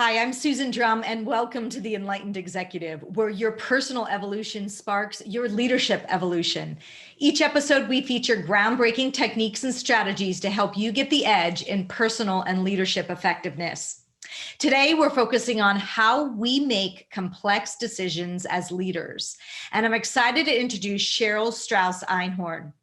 Hi, I'm Susan Drumm, and welcome to the Enlightened Executive, where your personal evolution sparks your leadership evolution. Each episode, we feature groundbreaking techniques and strategies to help you get the edge in personal and leadership effectiveness. Today, we're focusing on how we make complex decisions as leaders. And I'm excited to introduce Cheryl Strauss Einhorn.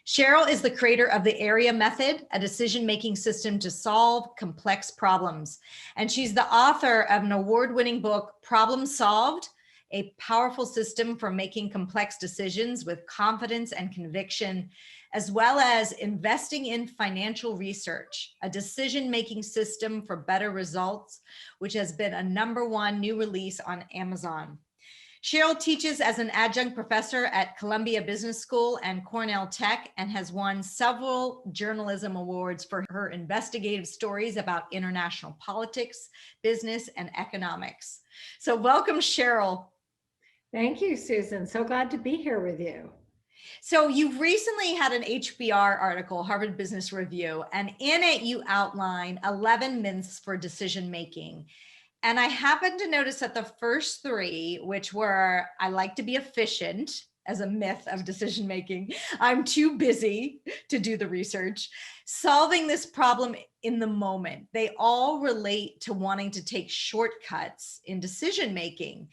Cheryl is the creator of the Area Method, a decision-making system to solve complex problems. And she's the author of an award-winning book, Problem Solved, a powerful system for making complex decisions with confidence and conviction, as well as Investing in Financial Research, a decision-making system for better results, which has been a #1 new release on Amazon. Cheryl teaches as an adjunct professor at Columbia Business School and Cornell Tech and has won several journalism awards for her investigative stories about international politics, business, and economics. So welcome, Cheryl. Thank you, Susan. So glad to be here with you. So you've recently had an HBR article, Harvard Business Review, and in it you outline 11 myths for decision making. And I happened to notice that the first 3, which were, I like to be efficient as a myth of decision making, I'm too busy to do the research, solving this problem in the moment. They all relate to wanting to take shortcuts in decision making.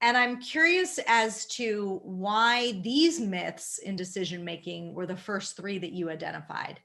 And I'm curious as to why these myths in decision making were the first 3 that you identified.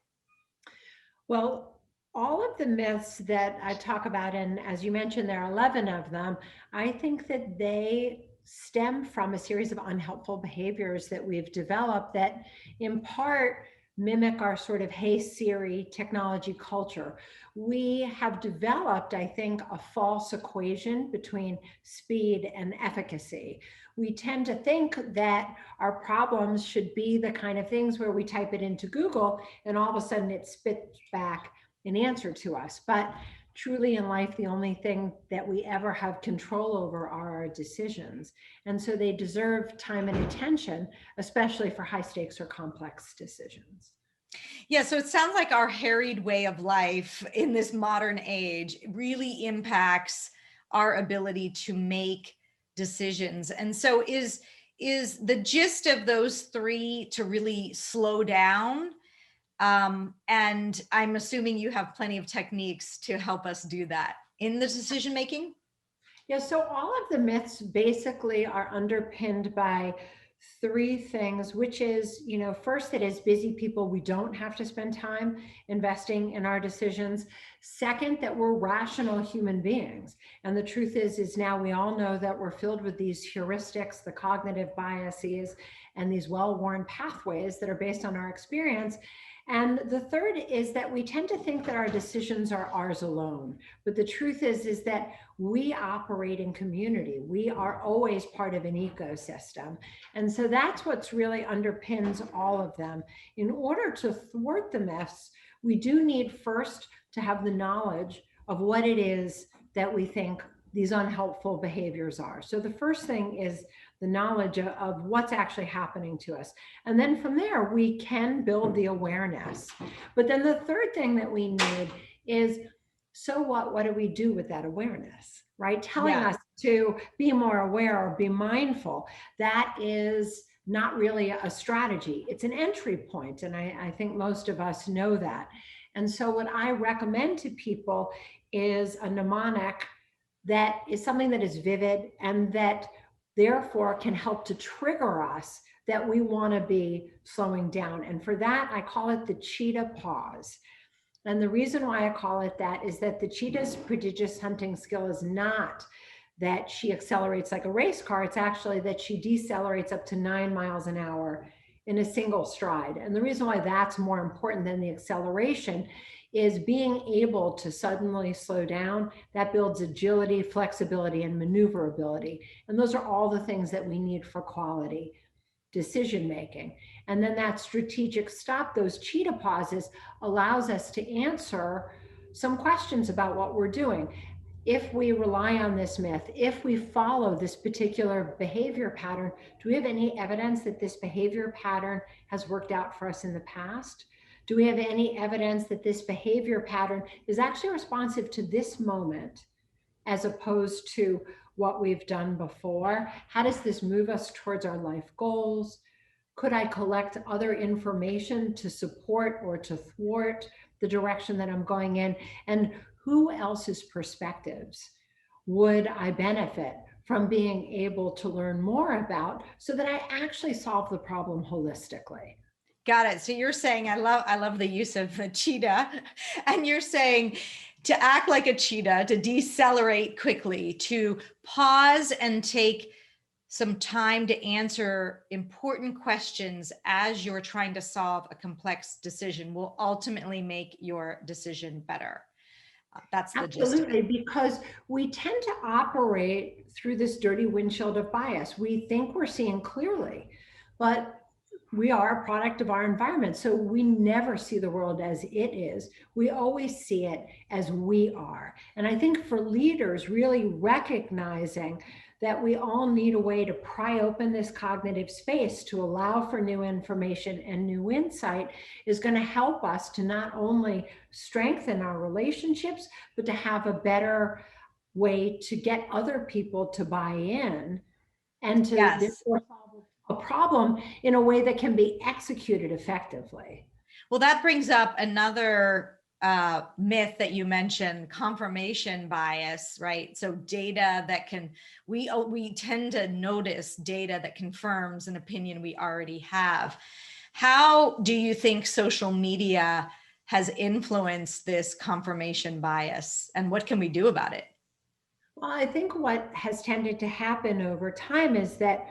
Well, all of the myths that I talk about, and as you mentioned, there are 11 of them, I think that they stem from a series of unhelpful behaviors that we've developed that in part mimic our sort of hey Siri technology culture. We have developed, I think, a false equation between speed and efficacy. We tend to think that our problems should be the kind of things where we type it into Google and all of a sudden it spits back an answer to us. But truly in life, the only thing that we ever have control over are our decisions. And so they deserve time and attention, especially for high stakes or complex decisions. Yeah, so it sounds like our harried way of life in this modern age really impacts our ability to make decisions. And so is the gist of those 3 to really slow down? And I'm assuming you have plenty of techniques to help us do that in the decision making. Yeah, so all of the myths basically are underpinned by 3 things, which is, first, that as busy people, we don't have to spend time investing in our decisions. Second, that we're rational human beings. And the truth is now we all know that we're filled with these heuristics, the cognitive biases, and these well-worn pathways that are based on our experience. And the third is that we tend to think that our decisions are ours alone. But the truth is that we operate in community. We are always part of an ecosystem. And so that's what's really underpins all of them. In order to thwart the myths, we do need first to have the knowledge of what it is that we think these unhelpful behaviors are. So the first thing is the knowledge of what's actually happening to us. And then from there, we can build the awareness. But then the third thing that we need is, so what do we do with that awareness, right? Telling us to be more aware or be mindful, that is not really a strategy. It's an entry point. And I think most of us know that. And so what I recommend to people is a mnemonic that is something that is vivid and that therefore can help to trigger us that we want to be slowing down. And for that, I call it the cheetah pause. And the reason why I call it that is that the cheetah's prodigious hunting skill is not that she accelerates like a race car. It's actually that she decelerates up to 9 miles an hour in a single stride. And the reason why that's more important than the acceleration is being able to suddenly slow down. That builds agility, flexibility, and maneuverability. And those are all the things that we need for quality decision making. And then that strategic stop, those cheetah pauses, allows us to answer some questions about what we're doing. If we rely on this myth, if we follow this particular behavior pattern, do we have any evidence that this behavior pattern has worked out for us in the past? Do we have any evidence that this behavior pattern is actually responsive to this moment as opposed to what we've done before? How does this move us towards our life goals? Could I collect other information to support or to thwart the direction that I'm going in? And who else's perspectives would I benefit from being able to learn more about so that I actually solve the problem holistically? Got it. So you're saying, I love the use of the cheetah, and you're saying to act like a cheetah, to decelerate quickly, to pause and take some time to answer important questions as you're trying to solve a complex decision will ultimately make your decision better. That's the gist of Absolutely, it. because we tend to operate through this dirty windshield of bias. We think we're seeing clearly, but we are a product of our environment. So we never see the world as it is. We always see it as we are. And I think for leaders, really recognizing that we all need a way to pry open this cognitive space to allow for new information and new insight is going to help us to not only strengthen our relationships, but to have a better way to get other people to buy in and to Yes. therefore solve a problem in a way that can be executed effectively. Well, that brings up another myth that you mentioned, confirmation bias, right? So data that can, we tend to notice data that confirms an opinion we already have. How do you think social media has influenced this confirmation bias, and what can we do about it? Well, I think what has tended to happen over time is that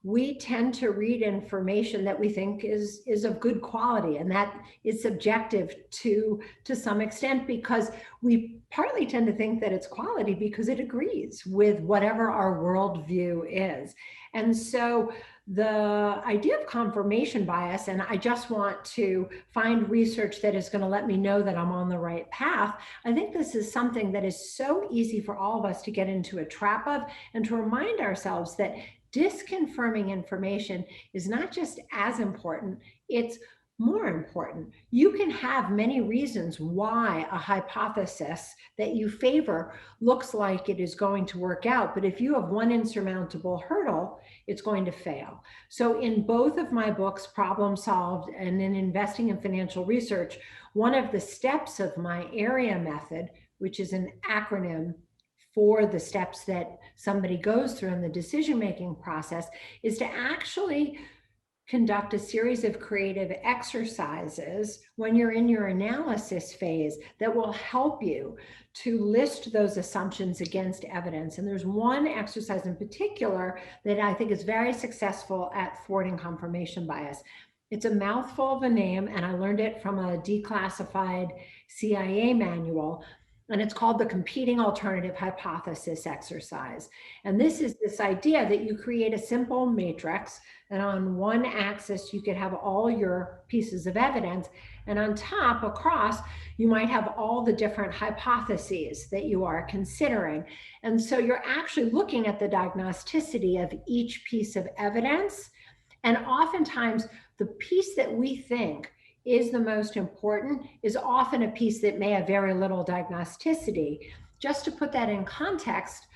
we tend to read information that we think is of good quality, and that is subjective to some extent, because we partly tend to think that it's quality because it agrees with whatever our worldview is. And so the idea of confirmation bias, and I just want to find research that is going to let me know that I'm on the right path, I think this is something that is so easy for all of us to get into a trap of, and to remind ourselves that disconfirming information is not just as important, it's more important. You can have many reasons why a hypothesis that you favor looks like it is going to work out, but if you have one insurmountable hurdle, it's going to fail. So in both of my books, Problem Solved and in Investing in Financial Research, one of the steps of my AREA method, which is an acronym for the steps that somebody goes through in the decision-making process, is to actually conduct a series of creative exercises when you're in your analysis phase that will help you to list those assumptions against evidence. And there's one exercise in particular that I think is very successful at thwarting confirmation bias. It's a mouthful of a name, and I learned it from a declassified CIA manual. And it's called the competing alternative hypothesis exercise. And this is this idea that you create a simple matrix, and on one axis, you could have all your pieces of evidence. And on top, across, you might have all the different hypotheses that you are considering. And so you're actually looking at the diagnosticity of each piece of evidence. And oftentimes, the piece that we think is the most important is often a piece that may have very little diagnosticity. Just to put that in context,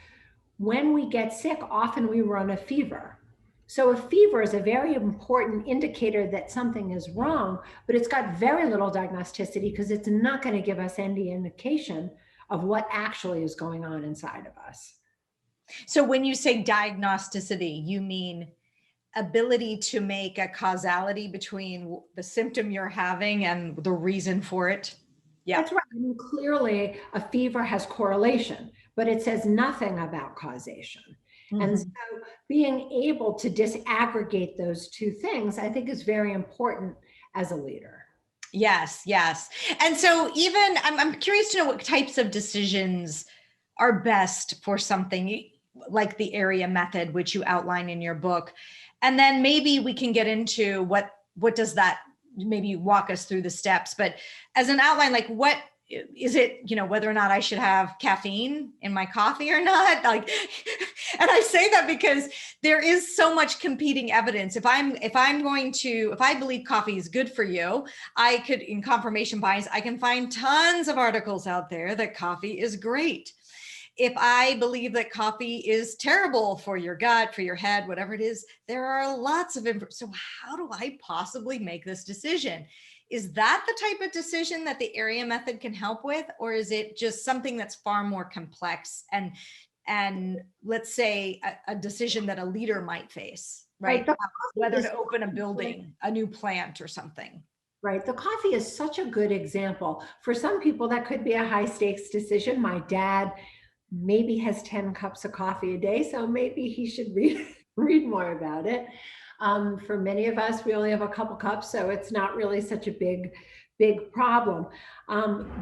when we get sick, often we run a fever. So a fever is a very important indicator that something is wrong, but it's got very little diagnosticity because it's not going to give us any indication of what actually is going on inside of us. So when you say diagnosticity, you mean ability to make a causality between the symptom you're having and the reason for it? Yeah. That's right. I mean, clearly a fever has correlation, but it says nothing about causation. And so being able to disaggregate those two things, I think, is very important as a leader. Yes, yes. And so even I'm curious to know what types of decisions are best for something like the AREA method, which you outline in your book. And then maybe we can get into what does that, maybe walk us through the steps. But as an outline, like what is it, whether or not I should have caffeine in my coffee or not? Like, and I say that because there is so much competing evidence. If I believe coffee is good for you, I could, in confirmation bias, I can find tons of articles out there that coffee is great. If I believe that coffee is terrible for your gut, for your head, whatever it is, there are lots of so how do I possibly make this decision? Is that the type of decision that the area method can help with, or is it just something that's far more complex and let's say a decision that a leader might face, right? Whether to open a building, a new plant or something. Right. The coffee is such a good example. For some people, that could be a high stakes decision. My dad maybe has 10 cups of coffee a day, so maybe he should read more about it. For many of us, we only have a couple cups, so it's not really such a big problem.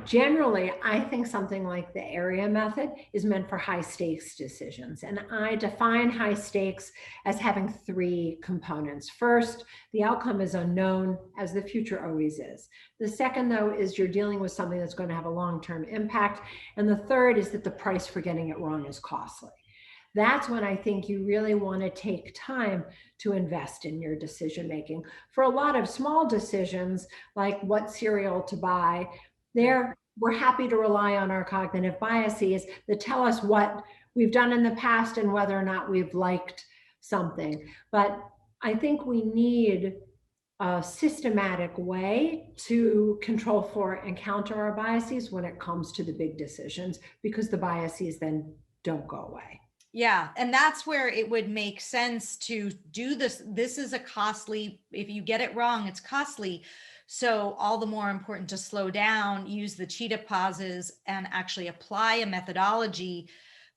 Generally, I think something like the area method is meant for high stakes decisions. And I define high stakes as having three components. First, the outcome is unknown, as the future always is. The second, though, is you're dealing with something that's going to have a long-term impact. And the third is that the price for getting it wrong is costly. That's when I think you really want to take time to invest in your decision making. For a lot of small decisions, like what cereal to buy, we're happy to rely on our cognitive biases that tell us what we've done in the past and whether or not we've liked something. But I think we need a systematic way to control for and counter our biases when it comes to the big decisions, because the biases then don't go away. Yeah. And that's where it would make sense to do this. This is a costly, if you get it wrong, it's costly. So all the more important to slow down, use the cheetah pauses, and actually apply a methodology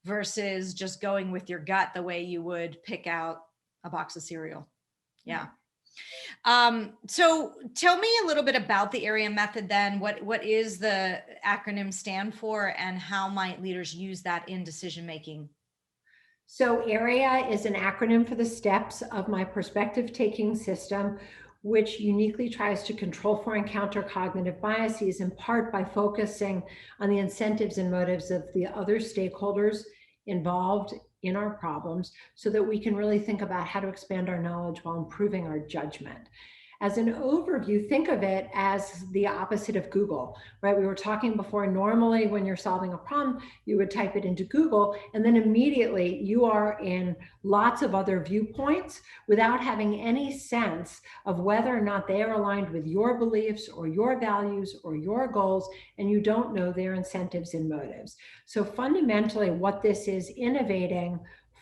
versus just going with your gut the way you would pick out a box of cereal. Yeah. So tell me a little bit about the area method then. What is the acronym stand for, and how might leaders use that in decision making? So AREA is an acronym for the steps of my perspective taking system, which uniquely tries to control for and counter cognitive biases, in part by focusing on the incentives and motives of the other stakeholders involved in our problems, so that we can really think about how to expand our knowledge while improving our judgment. As an overview, think of it as the opposite of Google, right? We were talking before, normally when you're solving a problem, you would type it into Google, and then immediately you are in lots of other viewpoints without having any sense of whether or not they are aligned with your beliefs or your values or your goals, and you don't know their incentives and motives. So fundamentally, what this is innovating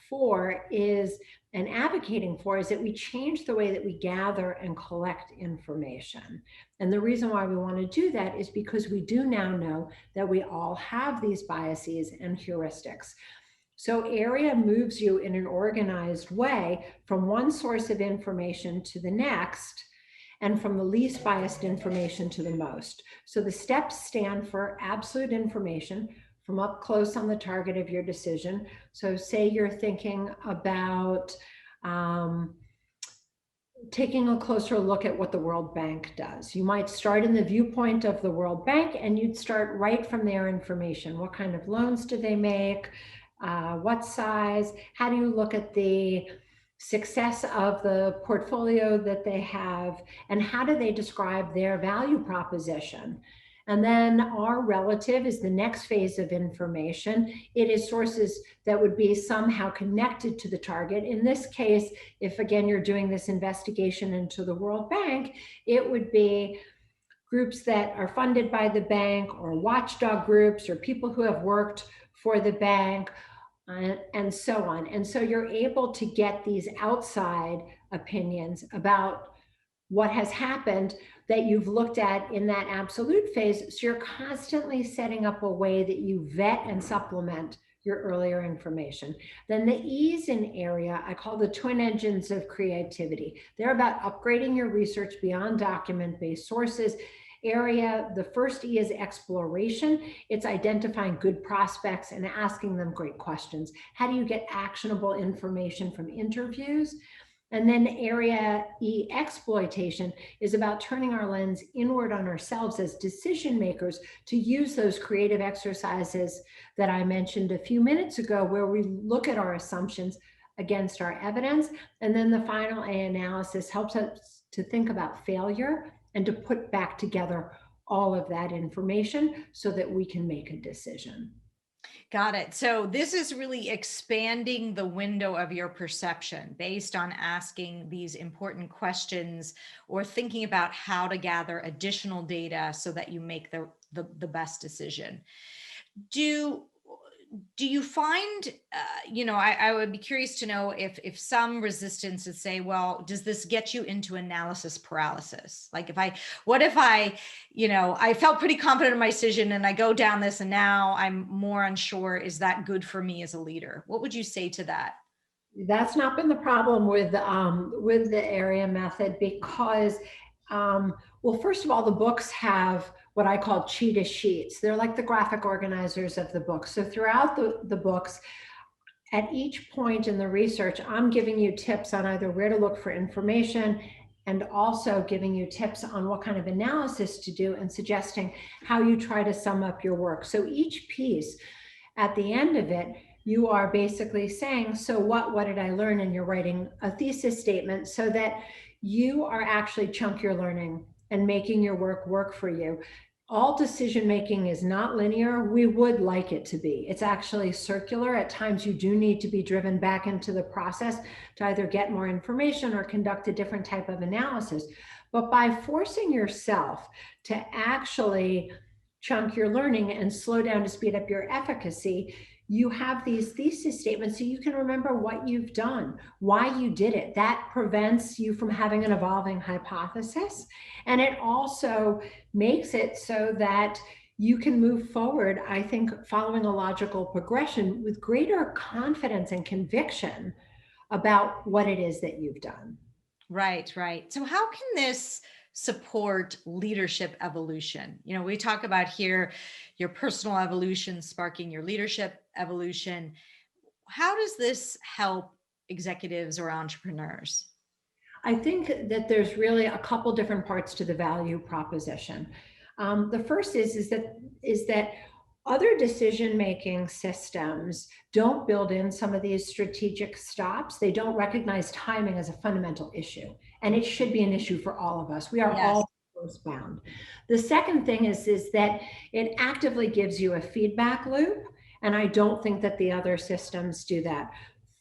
for is and advocating for is that we change the way that we gather and collect information. And the reason why we want to do that is because we do now know that we all have these biases and heuristics. So AREA moves you in an organized way from one source of information to the next, and from the least biased information to the most. So the steps stand for absolute information from up close on the target of your decision. So say you're thinking about taking a closer look at what the World Bank does. You might start in the viewpoint of the World Bank, and you'd start right from their information. What kind of loans do they make? What size? How do you look at the success of the portfolio that they have? And how do they describe their value proposition? And then our relative is the next phase of information. It is sources that would be somehow connected to the target. In this case, if again, you're doing this investigation into the World Bank, it would be groups that are funded by the bank, or watchdog groups, or people who have worked for the bank, and so on. And so you're able to get these outside opinions about what has happened that you've looked at in that absolute phase. So you're constantly setting up a way that you vet and supplement your earlier information. Then the E's in AREA, I call the twin engines of creativity. They're about upgrading your research beyond document-based sources. AREA, the first E is exploration. It's identifying good prospects and asking them great questions. How do you get actionable information from interviews? And then AREA E, exploitation, is about turning our lens inward on ourselves as decision makers to use those creative exercises that I mentioned a few minutes ago, where we look at our assumptions against our evidence. And then the final A, analysis, helps us to think about failure and to put back together all of that information so that we can make a decision. Got it. So this is really expanding the window of your perception based on asking these important questions or thinking about how to gather additional data so that you make the best decision. Do do you find, I would be curious to know if some resistance would say, well, does this get you into analysis paralysis? Like what if I, I felt pretty confident in my decision and I go down this and now I'm more unsure. Is that good for me as a leader? What would you say to that? That's not been the problem with the area method because, well, first of all, the books have what I call cheetah sheets. They're like the graphic organizers of the book. So throughout the books, at each point in the research, I'm giving you tips on either where to look for information and also giving you tips on what kind of analysis to do and suggesting how you try to sum up your work. So each piece, at the end of it, you are basically saying, so what did I learn? And you're writing a thesis statement so that you are actually chunk your learning and making your work for you. All decision making is not linear. We would like it to be. It's actually circular. At times you do need to be driven back into the process to either get more information or conduct a different type of analysis. But by forcing yourself to actually chunk your learning and slow down to speed up your efficacy, you have these thesis statements so you can remember what you've done, why you did it. That prevents you from having an evolving hypothesis. And it also makes it so that you can move forward, I think, following a logical progression with greater confidence and conviction about what it is that you've done. Right, right. So how can this support leadership evolution? We talk about here your personal evolution sparking your leadership evolution. How does this help executives or entrepreneurs? I think that there's really a couple different parts to the value proposition. The first is that other decision-making systems don't build in some of these strategic stops. They don't recognize timing as a fundamental issue, and it should be an issue for all of us. We are Yes. all bound. The second thing is that it actively gives you a feedback loop, and I don't think that the other systems do that.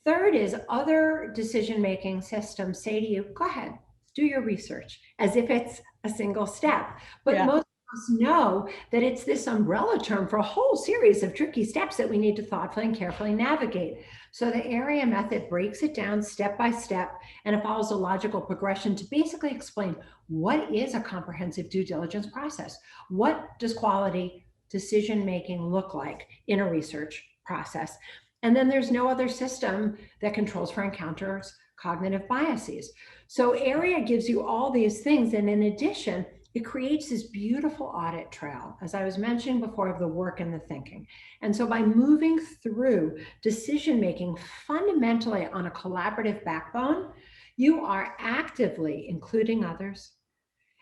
Third is other decision-making systems say to you, go ahead, do your research, as if it's a single step. But Yeah. most of us know that it's this umbrella term for a whole series of tricky steps that we need to thoughtfully and carefully navigate. So the area method breaks it down step by step, and it follows a logical progression to basically explain what is a comprehensive due diligence process. What does quality decision-making look like in a research process? And then there's no other system that controls for encounters cognitive biases. So AREA gives you all these things. And in addition, it creates this beautiful audit trail, as I was mentioning before, of the work and the thinking. And so by moving through decision-making fundamentally on a collaborative backbone, you are actively including others,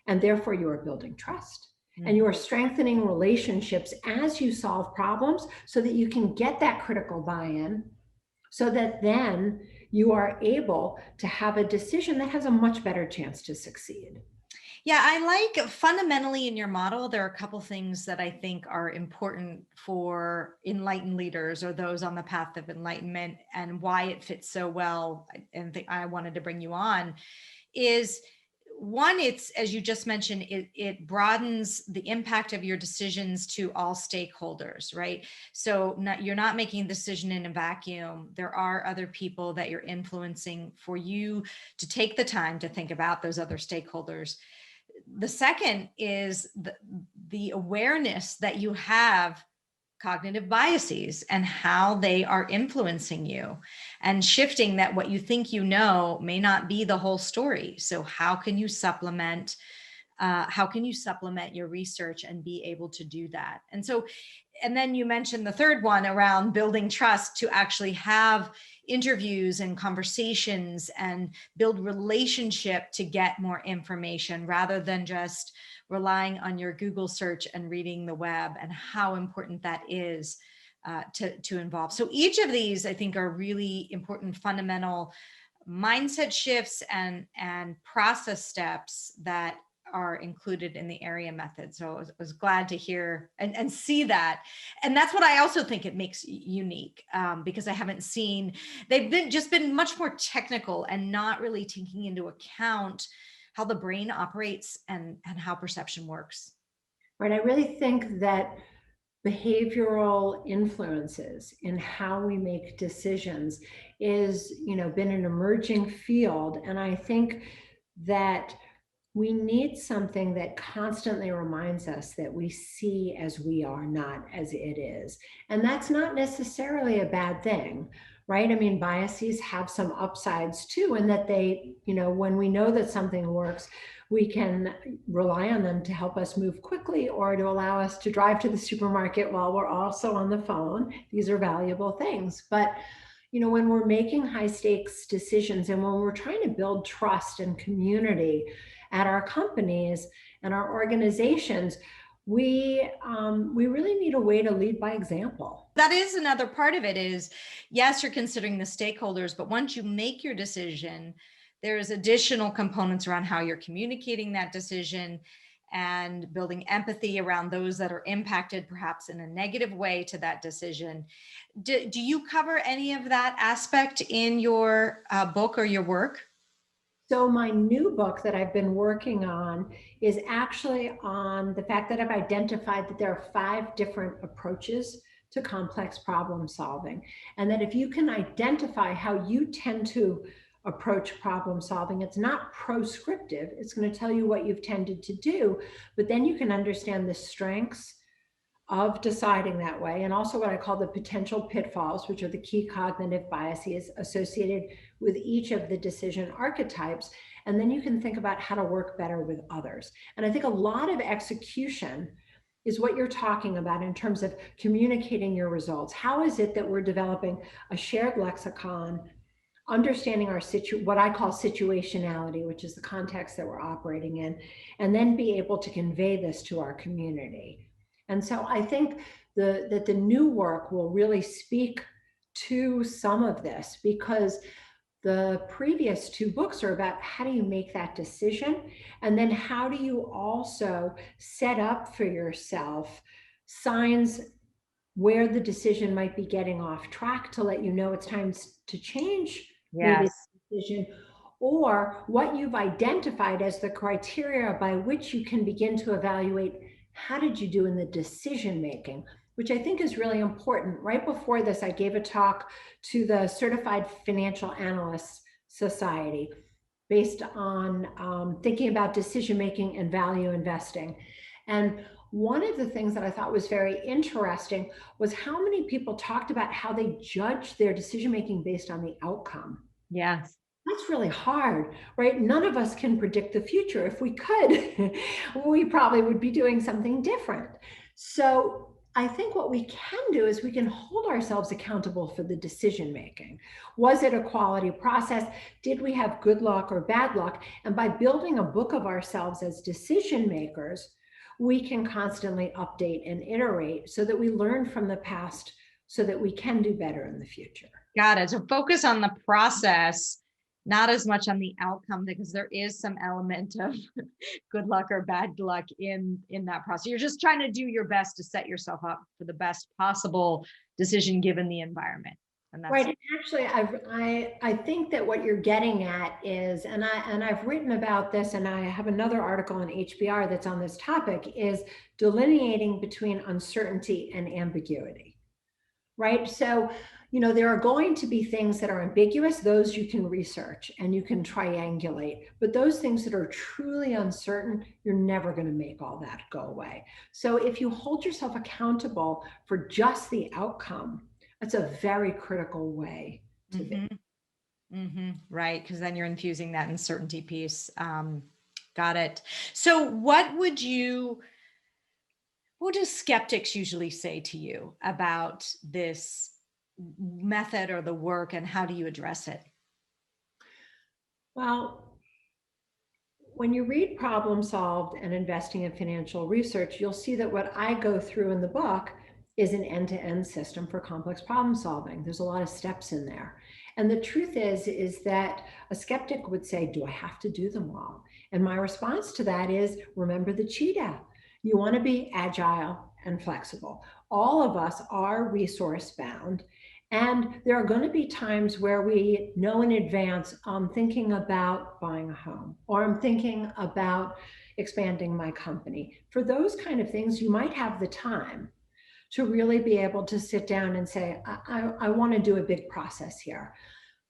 and therefore you are building trust. And you are strengthening relationships as you solve problems so that you can get that critical buy-in, so that then you are able to have a decision that has a much better chance to succeed. Yeah, I like fundamentally in your model, there are a couple things that I think are important for enlightened leaders or those on the path of enlightenment, and why it fits so well. And I wanted to bring you on is one, it's, as you just mentioned, it broadens the impact of your decisions to all stakeholders, right? So you're not making a decision in a vacuum. There are other people that you're influencing for you to take the time to think about those other stakeholders. The second is the awareness that you have cognitive biases and how they are influencing you, and shifting that what you think you know may not be the whole story. So how can you supplement your research and be able to do that? And then you mentioned the third one around building trust, to actually have interviews and conversations and build relationship to get more information rather than just relying on your Google search and reading the web, and how important that is to involve. So each of these, I think, are really important fundamental mindset shifts and process steps that are included in the area method. So I was glad to hear and see that. And that's what I also think it makes unique, because I haven't seen, they've been much more technical and not really taking into account how the brain operates and how perception works. Right. I really think that behavioral influences in how we make decisions is, been an emerging field. And I think that we need something that constantly reminds us that we see as we are, not as it is. And that's not necessarily a bad thing, right? I mean, biases have some upsides too, and that they, when we know that something works, we can rely on them to help us move quickly or to allow us to drive to the supermarket while we're also on the phone. These are valuable things. But when we're making high stakes decisions and when we're trying to build trust and community at our companies and our organizations, we really need a way to lead by example. That is another part of it is, yes, you're considering the stakeholders, but once you make your decision, there's additional components around how you're communicating that decision and building empathy around those that are impacted perhaps in a negative way to that decision. Do you cover any of that aspect in your book or your work? So my new book that I've been working on is actually on the fact that I've identified that there are 5 different approaches to complex problem solving. And that if you can identify how you tend to approach problem solving, it's not proscriptive, it's going to tell you what you've tended to do, but then you can understand the strengths of deciding that way, and also what I call the potential pitfalls, which are the key cognitive biases associated with each of the decision archetypes. And then you can think about how to work better with others. And I think a lot of execution is what you're talking about in terms of communicating your results. How is it that we're developing a shared lexicon, understanding our what I call situationality, which is the context that we're operating in, and then be able to convey this to our community. And so I think that the new work will really speak to some of this, because the previous 2 books are about how do you make that decision, and then how do you also set up for yourself signs where the decision might be getting off track to let you know it's time to change maybe the decision, or what you've identified as the criteria by which you can begin to evaluate how did you do in the decision making, which I think is really important. Right before this, I gave a talk to the Certified Financial Analysts Society based on thinking about decision making and value investing. And one of the things that I thought was very interesting was how many people talked about how they judge their decision making based on the outcome. Yes. That's really hard, right? None of us can predict the future. If we could, we probably would be doing something different. So I think what we can do is we can hold ourselves accountable for the decision making. Was it a quality process? Did we have good luck or bad luck? And by building a book of ourselves as decision makers, we can constantly update and iterate so that we learn from the past so that we can do better in the future. Got it. So focus on the process, not as much on the outcome, because there is some element of good luck or bad luck in that process. You're just trying to do your best to set yourself up for the best possible decision given the environment. And that's right. And actually, I think that what you're getting at is, and I've written about this, and I have another article in HBR that's on this topic, is delineating between uncertainty and ambiguity. Right? So, there are going to be things that are ambiguous, those you can research and you can triangulate, but those things that are truly uncertain, you're never going to make all that go away. So if you hold yourself accountable for just the outcome, that's a very critical way to be. Right, because then you're infusing that uncertainty piece. Got it. So what do skeptics usually say to you about this method or the work, and how do you address it? Well, when you read Problem Solved and Investing in Financial Research, you'll see that what I go through in the book is an end-to-end system for complex problem solving. There's a lot of steps in there. And the truth is that a skeptic would say, do I have to do them all? And my response to that is, remember the cheetah. You want to be agile and flexible. All of us are resource bound. And there are going to be times where we know in advance, I'm thinking about buying a home, or I'm thinking about expanding my company. For those kind of things, you might have the time to really be able to sit down and say, I want to do a big process here.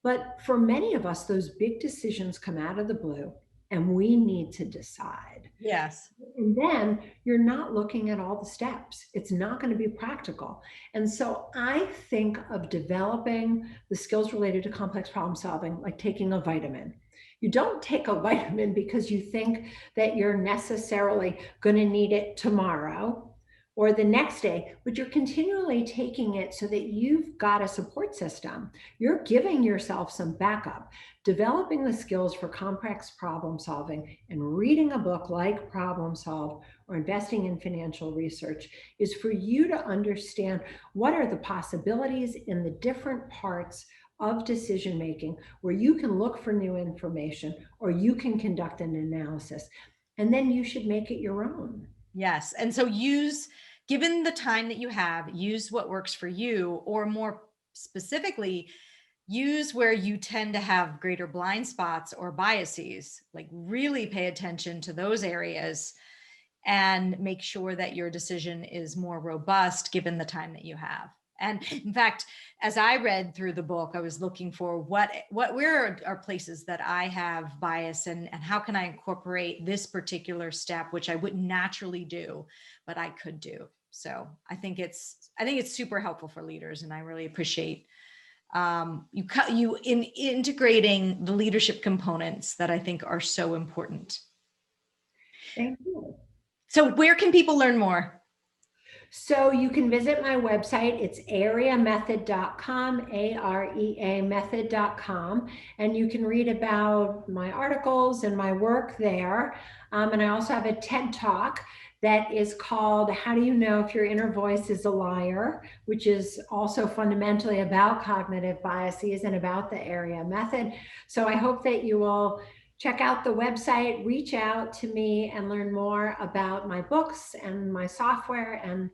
But for many of us, those big decisions come out of the blue and we need to decide. Yes. And then you're not looking at all the steps. It's not going to be practical. And so I think of developing the skills related to complex problem solving like taking a vitamin. You don't take a vitamin because you think that you're necessarily going to need it tomorrow or the next day, but you're continually taking it so that you've got a support system. You're giving yourself some backup. Developing the skills for complex problem solving and reading a book like Problem Solve or investing in financial research is for you to understand what are the possibilities in the different parts of decision making where you can look for new information or you can conduct an analysis, and then you should make it your own. Yes. And so given the time that you have, use what works for you, or more specifically, use where you tend to have greater blind spots or biases. Like really pay attention to those areas and make sure that your decision is more robust given the time that you have. And in fact, as I read through the book, I was looking for where are places that I have bias and how can I incorporate this particular step, which I wouldn't naturally do, but I could do. So I think it's super helpful for leaders, and I really appreciate you in integrating the leadership components that I think are so important. Thank you. So where can people learn more? So you can visit my website. It's areamethod.com, AREA method.com. And you can read about my articles and my work there. And I also have a TED Talk that is called How Do You Know If Your Inner Voice is a Liar, which is also fundamentally about cognitive biases and about the AREA method. So I hope that you will check out the website, reach out to me and learn more about my books and my software and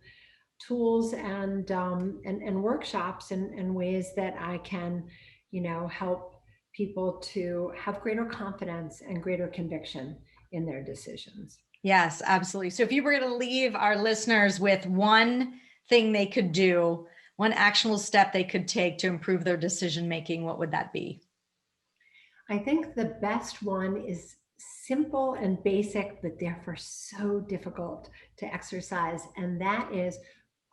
tools and workshops and ways that I can, help people to have greater confidence and greater conviction in their decisions. Yes, absolutely. So if you were going to leave our listeners with one thing they could do, one actionable step they could take to improve their decision making, what would that be? I think the best one is simple and basic, but therefore so difficult to exercise. And that is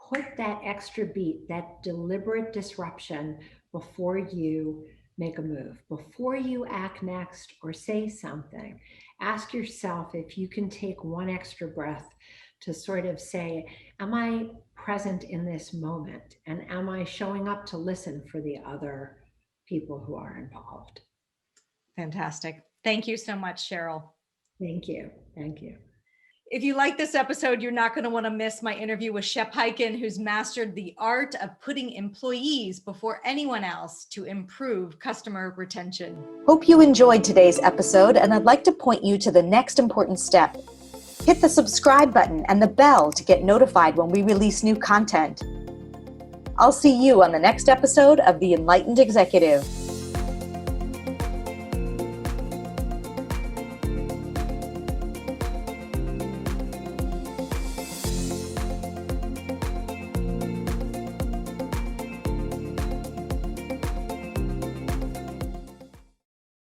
put that extra beat, that deliberate disruption before you make a move, before you act next or say something. Ask yourself if you can take one extra breath to sort of say, am I present in this moment? And am I showing up to listen for the other people who are involved? Fantastic. Thank you so much, Cheryl. Thank you. Thank you. If you like this episode, you're not going to want to miss my interview with Shep Hyken, who's mastered the art of putting employees before anyone else to improve customer retention. Hope you enjoyed today's episode, and I'd like to point you to the next important step. Hit the subscribe button and the bell to get notified when we release new content. I'll see you on the next episode of The Enlightened Executive.